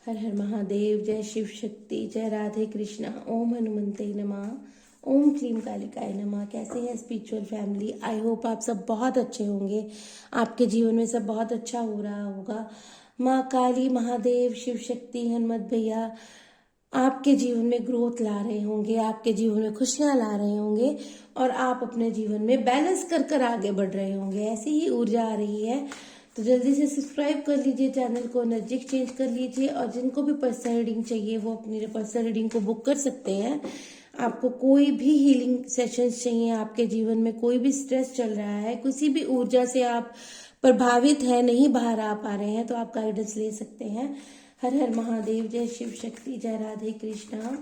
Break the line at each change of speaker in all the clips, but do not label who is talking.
हर हर महादेव। जय शिव शक्ति, जय राधे कृष्णा। ओम हनुमंते नमः। ओम क्लीम कालिकाय नमः। कैसे हैं स्पिरिचुअल फैमिली? आई होप आप सब बहुत अच्छे होंगे। आपके जीवन में सब बहुत अच्छा हो रहा होगा। माँ काली, महादेव, शिव शक्ति, हनुमत भैया आपके जीवन में ग्रोथ ला रहे होंगे, आपके जीवन में खुशियां ला रहे होंगे और आप अपने जीवन में बैलेंस कर कर आगे बढ़ रहे होंगे। ऐसी ही ऊर्जा आ रही है। तो जल्दी से सब्सक्राइब कर लीजिए चैनल को, नजदीक चेंज कर लीजिए और जिनको भी पर्सनल रीडिंग चाहिए वो अपनी पर्सनल रीडिंग को बुक कर सकते हैं। आपको कोई भी हीलिंग सेशंस चाहिए, आपके जीवन में कोई भी स्ट्रेस चल रहा है, किसी भी ऊर्जा से आप प्रभावित है, नहीं बाहर आ पा रहे हैं, तो आप गाइडेंस ले सकते हैं। हर हर महादेव। जय शिव शक्ति, जय राधे कृष्णा।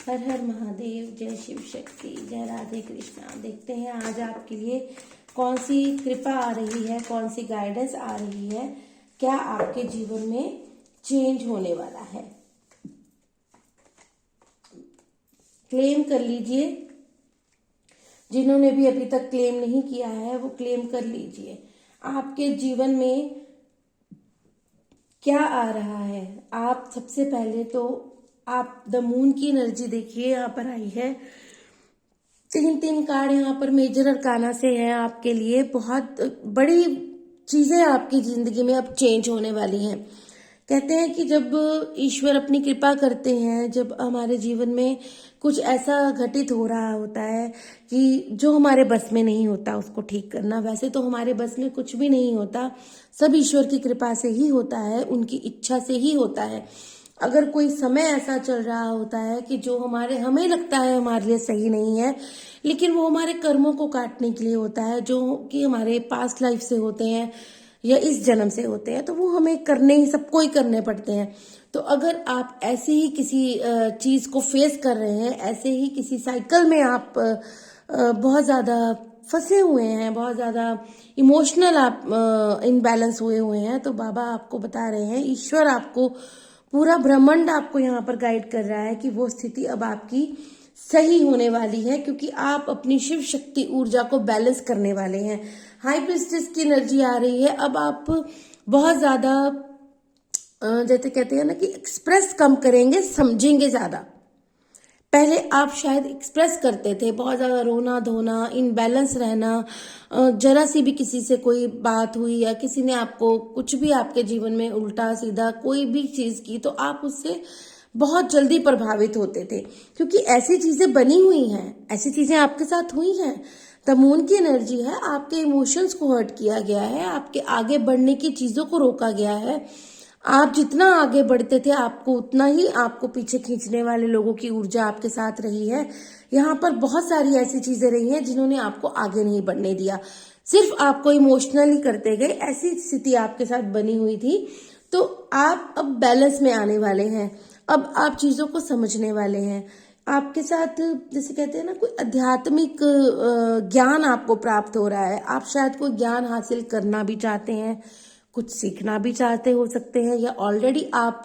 हर हर महादेव। जय शिव शक्ति, जय राधे कृष्णा। देखते हैं आज आपके लिए कौन सी कृपा आ रही है, कौन सी गाइडेंस आ रही है, क्या आपके जीवन में चेंज होने वाला है। क्लेम कर लीजिए। जिन्होंने भी अभी तक क्लेम नहीं किया है वो क्लेम कर लीजिए। आपके जीवन में क्या आ रहा है? आप सबसे पहले तो आप द मून की एनर्जी देखिए, यहाँ पर आई है। तीन कार्ड यहाँ पर मेजर अरकाना से है। आपके लिए बहुत बड़ी चीजें आपकी जिंदगी में अब चेंज होने वाली हैं। कहते हैं कि जब ईश्वर अपनी कृपा करते हैं, जब हमारे जीवन में कुछ ऐसा घटित हो रहा होता है कि जो हमारे बस में नहीं होता उसको ठीक करना, वैसे तो हमारे बस में कुछ भी नहीं होता, सब ईश्वर की कृपा से ही होता है, उनकी इच्छा से ही होता है। अगर कोई समय ऐसा चल रहा होता है कि जो हमें लगता है हमारे लिए सही नहीं है, लेकिन वो हमारे कर्मों को काटने के लिए होता है, जो कि हमारे पास्ट लाइफ से होते हैं या इस जन्म से होते हैं, तो वो हमें करने ही, सबको ही करने पड़ते हैं। तो अगर आप ऐसे ही किसी चीज को फेस कर रहे हैं, ऐसे ही किसी साइकिल में आप बहुत ज्यादा फंसे हुए हैं, बहुत ज्यादा इमोशनल आप इनबैलेंस हुए हुए हैं, तो बाबा आपको बता रहे हैं, ईश्वर आपको, पूरा ब्रह्मांड आपको यहाँ पर गाइड कर रहा है कि वो स्थिति अब आपकी सही होने वाली है, क्योंकि आप अपनी शिव शक्ति ऊर्जा को बैलेंस करने वाले हैं। हाई प्रिस्टेस की एनर्जी आ रही है। अब आप बहुत ज्यादा जैसे कहते हैं ना कि एक्सप्रेस कम करेंगे, समझेंगे ज्यादा। पहले आप शायद एक्सप्रेस करते थे, बहुत ज्यादा रोना धोना, इनबैलेंस रहना, जरा सी भी किसी से कोई बात हुई या किसी ने आपको कुछ भी आपके जीवन में उल्टा सीधा कोई भी चीज की, तो आप उससे बहुत जल्दी प्रभावित होते थे, क्योंकि ऐसी चीजें बनी हुई हैं, ऐसी चीजें आपके साथ हुई हैं। द मून की एनर्जी है, आपके इमोशंस को हर्ट किया गया है, आपके आगे बढ़ने की चीजों को रोका गया है। आप जितना आगे बढ़ते थे, आपको उतना ही आपको पीछे खींचने वाले लोगों की ऊर्जा आपके साथ रही है। यहाँ पर बहुत सारी ऐसी चीजें रही हैं जिन्होंने आपको आगे नहीं बढ़ने दिया, सिर्फ आपको इमोशनली करते गए, ऐसी स्थिति आपके साथ बनी हुई थी। तो आप अब बैलेंस में आने वाले हैं, अब आप चीजों को समझने वाले हैं। आपके साथ जैसे कहते हैं ना, कोई आध्यात्मिक ज्ञान आपको प्राप्त हो रहा है। आप शायद कोई ज्ञान हासिल करना भी चाहते हैं, कुछ सीखना भी चाहते हो सकते हैं, या ऑलरेडी आप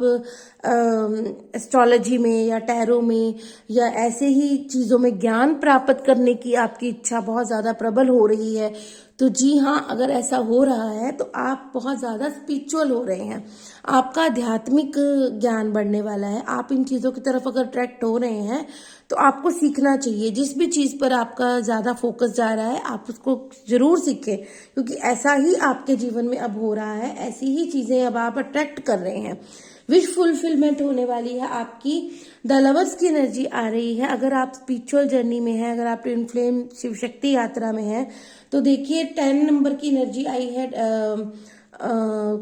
एस्ट्रोलॉजी में या टैरो में या ऐसे ही चीजों में ज्ञान प्राप्त करने की आपकी इच्छा बहुत ज्यादा प्रबल हो रही है। तो जी हाँ, अगर ऐसा हो रहा है तो आप बहुत ज्यादा स्पिरिचुअल हो रहे हैं, आपका आध्यात्मिक ज्ञान बढ़ने वाला है। आप इन चीजों की तरफ अगर अट्रैक्ट हो रहे हैं तो आपको सीखना चाहिए। जिस भी चीज पर आपका ज्यादा फोकस जा रहा है आप उसको जरूर सीखें, क्योंकि ऐसा ही आपके जीवन में अब हो रहा है, ऐसी ही चीजें अब आप अट्रैक्ट कर रहे हैं। विश फुलफिलमेंट होने वाली है आपकी। द लवर्स की एनर्जी आ रही है। अगर आप स्पिरिचुअल जर्नी में हैं, अगर आप ट्विन फ्लेम शिव शक्ति यात्रा में हैं, तो देखिए 10 नंबर की एनर्जी आई है।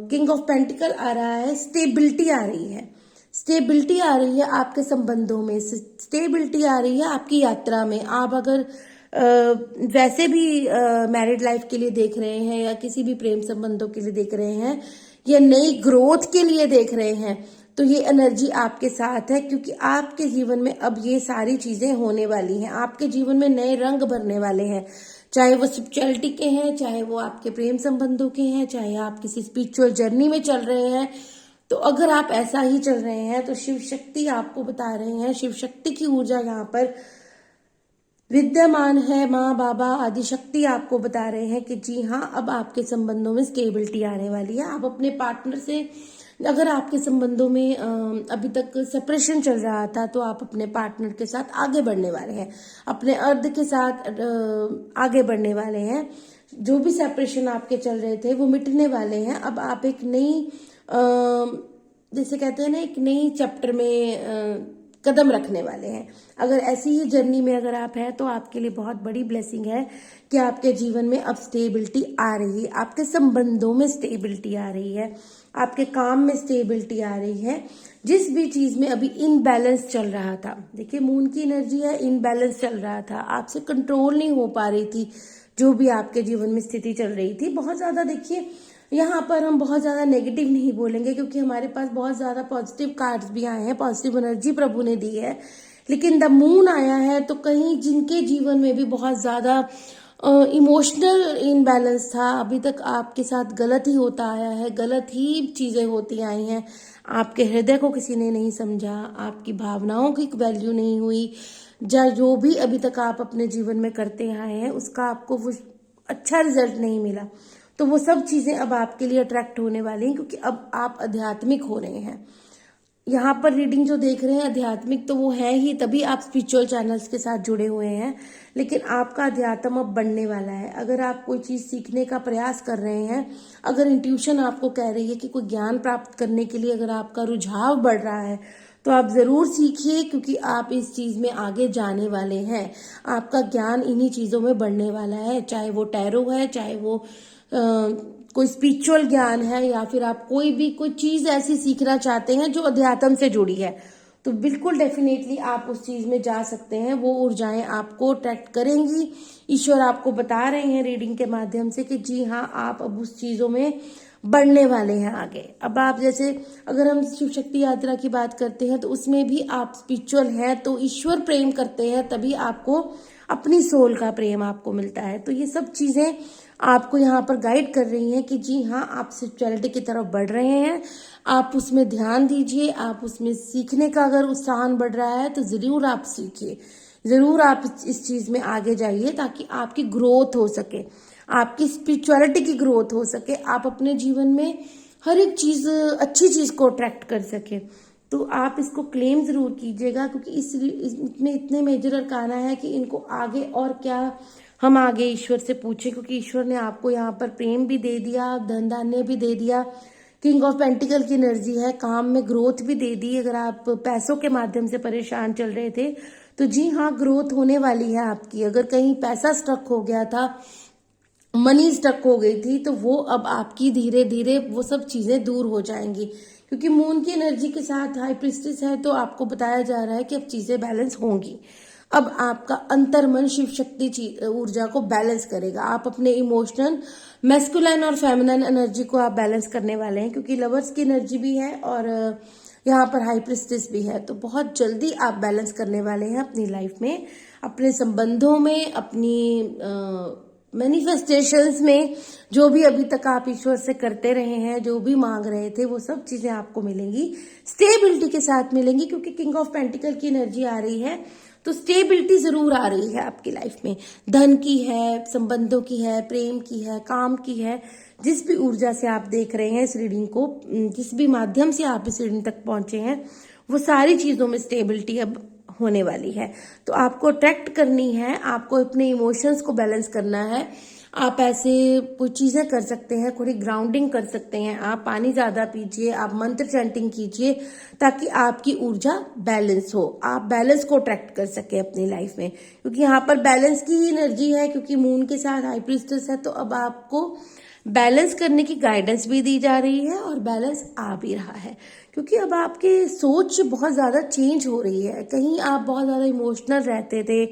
किंग ऑफ पेंटिकल आ रहा है। स्टेबिलिटी आ रही है, स्टेबिलिटी आ रही है आपके संबंधों में, स्टेबिलिटी आ रही है आपकी यात्रा में। आप अगर वैसे भी मैरिड लाइफ के लिए देख रहे हैं या किसी भी प्रेम संबंधों के लिए देख रहे हैं या नई ग्रोथ के लिए देख रहे हैं, तो ये एनर्जी आपके साथ है, क्योंकि आपके जीवन में अब ये सारी चीजें होने वाली हैं। आपके जीवन में नए रंग भरने वाले हैं, चाहे वो स्पिरिचुअलिटी के हैं, चाहे वो आपके प्रेम संबंधों के हैं, चाहे आप किसी स्पिरिचुअल जर्नी में चल रहे हैं। तो अगर आप ऐसा ही चल रहे हैं तो शिव शक्ति आपको बता रहे हैं, शिव शक्ति की ऊर्जा यहाँ पर विद्यमान है। माँ बाबा आदि शक्ति आपको बता रहे हैं कि जी हाँ, अब आपके संबंधों में स्टेबिलिटी आने वाली है। आप अपने पार्टनर से अगर आपके संबंधों में अभी तक सेपरेशन चल रहा था तो आप अपने पार्टनर के साथ आगे बढ़ने वाले हैं, अपने अर्ध के साथ आगे बढ़ने वाले हैं। जो भी सेपरेशन आपके चल रहे थे वो मिटने वाले हैं। अब आप एक नई जैसे कहते हैं ना, एक नई चैप्टर में कदम रखने वाले हैं। अगर ऐसी ही जर्नी में अगर आप हैं तो आपके लिए बहुत बड़ी ब्लेसिंग है कि आपके जीवन में अब स्टेबिलिटी आ रही है, आपके संबंधों में स्टेबिलिटी आ रही है, आपके काम में स्टेबिलिटी आ रही है। जिस भी चीज में अभी इनबैलेंस चल रहा था, देखिए मून की एनर्जी है, इनबैलेंस चल रहा था, आपसे कंट्रोल नहीं हो पा रही थी जो भी आपके जीवन में स्थिति चल रही थी। बहुत ज्यादा देखिए, यहाँ पर हम बहुत ज्यादा नेगेटिव नहीं बोलेंगे क्योंकि हमारे पास बहुत ज्यादा पॉजिटिव कार्ड्स भी आए हैं, पॉजिटिव एनर्जी प्रभु ने दी है। लेकिन द मून आया है तो कहीं जिनके जीवन में भी बहुत ज्यादा इमोशनल इनबैलेंस था, अभी तक आपके साथ गलत ही होता आया है, गलत ही चीजें होती आई हैं, आपके हृदय को किसी ने नहीं समझा, आपकी भावनाओं की वैल्यू नहीं हुई, जो भी अभी तक आप अपने जीवन में करते आए हैं उसका आपको वो अच्छा रिजल्ट नहीं मिला, तो वो सब चीजें अब आपके लिए अट्रैक्ट होने वाली हैं क्योंकि अब आप आध्यात्मिक हो रहे हैं। यहाँ पर रीडिंग जो देख रहे हैं आध्यात्मिक तो वो है ही, तभी आप स्पिरिचुअल चैनल्स के साथ जुड़े हुए हैं। लेकिन आपका अध्यात्म अब बढ़ने वाला है। अगर आप कोई चीज सीखने का प्रयास कर रहे हैं, अगर इंट्यूशन आपको कह रही है कि कोई ज्ञान प्राप्त करने के लिए अगर आपका रुझाव बढ़ रहा है तो आप जरूर सीखिए, क्योंकि आप इस चीज में आगे जाने वाले हैं। आपका ज्ञान इन्हीं चीजों में बढ़ने वाला है, चाहे वो टैरो है, चाहे वो कोई स्पिरिचुअल ज्ञान है, या फिर आप कोई चीज ऐसी सीखना चाहते हैं जो अध्यात्म से जुड़ी है, तो बिल्कुल डेफिनेटली आप उस चीज में जा सकते हैं। वो ऊर्जाएं आपको अट्रैक्ट करेंगी। ईश्वर आपको बता रहे हैं रीडिंग के माध्यम से कि जी हाँ, आप अब उस चीजों में बढ़ने वाले हैं आगे। अब आप जैसे अगर हम शिव शक्ति यात्रा की बात करते हैं तो उसमें भी आप स्पिरिचुअल हैं, तो ईश्वर प्रेम करते हैं तभी आपको अपनी सोल का प्रेम आपको मिलता है। तो ये सब चीजें आपको यहाँ पर गाइड कर रही हैं कि जी हाँ, आप स्पिरिचुअलिटी की तरफ बढ़ रहे हैं, आप उसमें ध्यान दीजिए, आप उसमें सीखने का अगर उत्साह बढ़ रहा है तो जरूर आप सीखिए, जरूर आप इस चीज में आगे जाइए ताकि आपकी ग्रोथ हो सके, आपकी स्पिरिचुअलिटी की ग्रोथ हो सके, आप अपने जीवन में हर एक चीज अच्छी चीज को अट्रैक्ट कर सके। तो आप इसको क्लेम जरूर कीजिएगा क्योंकि इसमें इतने मेजर अरकाना है कि इनको आगे और क्या हम आगे ईश्वर से पूछें, क्योंकि ईश्वर ने आपको यहाँ पर प्रेम भी दे दिया, धन धान्य भी दे दिया, किंग ऑफ पेंटिकल की एनर्जी है, काम में ग्रोथ भी दे दी। अगर आप पैसों के माध्यम से परेशान चल रहे थे तो जी हाँ, ग्रोथ होने वाली है आपकी। अगर कहीं पैसा स्टक हो गया था, मनी स्टक हो गई थी, तो वो अब आपकी धीरे धीरे वो सब चीजें दूर हो जाएंगी, क्योंकि मून की एनर्जी के साथ हाई प्रिस्टेस है तो आपको बताया जा रहा है कि अब चीजें बैलेंस होंगी। अब आपका अंतर्मन शिव शक्ति ऊर्जा को बैलेंस करेगा। आप अपने इमोशनल मैस्कुलाइन और फेमिनाइन एनर्जी को आप बैलेंस करने वाले हैं, क्योंकि लवर्स की एनर्जी भी है और यहाँ पर हाई प्रिस्टेस भी है, तो बहुत जल्दी आप बैलेंस करने वाले हैं अपनी लाइफ में, अपने संबंधों में, अपनी मैनिफेस्टेशंस में। जो भी अभी तक आप ईश्वर से करते रहे हैं, जो भी मांग रहे थे, वो सब चीजें आपको मिलेंगी, स्टेबिलिटी के साथ मिलेंगी, क्योंकि किंग ऑफ पेंटिकल की एनर्जी आ रही है तो स्टेबिलिटी जरूर आ रही है आपकी लाइफ में। धन की है, संबंधों की है, प्रेम की है, काम की है, जिस भी ऊर्जा से आप देख रहे हैं इस रीडिंग को, जिस भी माध्यम से आप इस रीडिंग तक पहुंचे हैं, वो सारी चीजों में स्टेबिलिटी अब होने वाली है। तो आपको अट्रैक्ट करनी है, आपको अपने इमोशंस को बैलेंस करना है। आप ऐसे कुछ चीजें कर सकते हैं, थोड़ी ग्राउंडिंग कर सकते हैं, आप पानी ज्यादा पीजिए, आप मंत्र चैंटिंग कीजिए ताकि आपकी ऊर्जा बैलेंस हो, आप बैलेंस को अट्रैक्ट कर सके अपनी लाइफ में, क्योंकि यहाँ पर बैलेंस की ही एनर्जी है, क्योंकि मून के साथ हाई प्रिस्टेस है। तो अब आपको बैलेंस करने की गाइडेंस भी दी जा रही है और बैलेंस आ भी रहा है, क्योंकि अब आपके सोच बहुत ज़्यादा चेंज हो रही है। कहीं आप बहुत ज़्यादा इमोशनल रहते थे,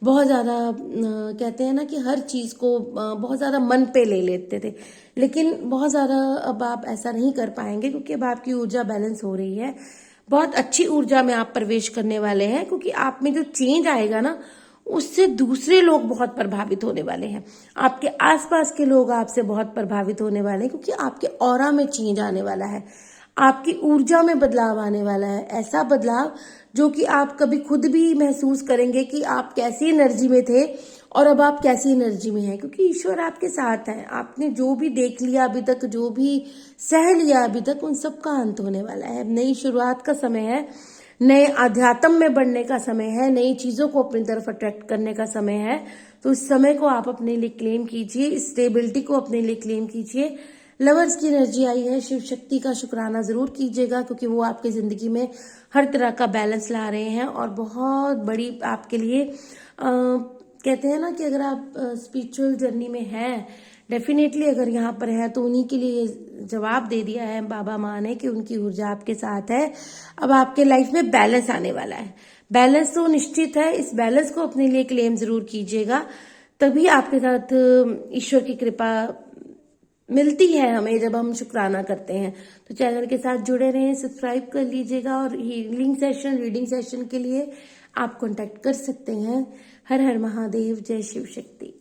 बहुत ज़्यादा कहते हैं ना कि हर चीज़ को बहुत ज़्यादा मन पे ले लेते थे, लेकिन बहुत ज़्यादा अब आप ऐसा नहीं कर पाएंगे, क्योंकि अब आपकी ऊर्जा बैलेंस हो रही है। बहुत अच्छी ऊर्जा में आप प्रवेश करने वाले हैं, क्योंकि आप में जो चेंज आएगा ना, उससे दूसरे लोग बहुत प्रभावित होने वाले हैं, आपके आसपास के लोग आपसे बहुत प्रभावित होने वाले हैं, क्योंकि आपके ऑरा में चेंज आने वाला है, आपकी ऊर्जा में बदलाव आने वाला है। ऐसा बदलाव जो कि आप कभी खुद भी महसूस करेंगे कि आप कैसी एनर्जी में थे और अब आप कैसी एनर्जी में हैं, क्योंकि ईश्वर आपके साथ है। आपने जो भी देख लिया अभी तक, जो भी सह लिया अभी तक, उन सब का अंत होने वाला है। नई शुरुआत का समय है, नए आध्यात्म में बढ़ने का समय है, नई चीजों को अपनी तरफ अट्रैक्ट करने का समय है। तो इस समय को आप अपने लिए क्लेम कीजिए, इस स्टेबिलिटी को अपने लिए क्लेम कीजिए। लवर्स की एनर्जी आई है, शिव शक्ति का शुक्राना जरूर कीजिएगा, क्योंकि वो आपकी जिंदगी में हर तरह का बैलेंस ला रहे हैं और बहुत बड़ी आपके लिए कहते हैं ना कि अगर आप स्पिरिचुअल जर्नी में हैं, डेफिनेटली अगर यहाँ पर है तो उन्हीं के लिए जवाब दे दिया है बाबा माँ ने कि उनकी ऊर्जा आपके साथ है। अब आपके लाइफ में बैलेंस आने वाला है। बैलेंस तो निश्चित है, इस बैलेंस को अपने लिए क्लेम जरूर कीजिएगा, तभी आपके साथ ईश्वर की कृपा मिलती है हमें जब हम शुक्राना करते हैं। तो चैनल के साथ जुड़े रहें, सब्सक्राइब कर लीजिएगा और हीलिंग सेशन, रीडिंग सेशन के लिए आप कांटेक्ट कर सकते हैं। हर हर महादेव, जय शिव शक्ति।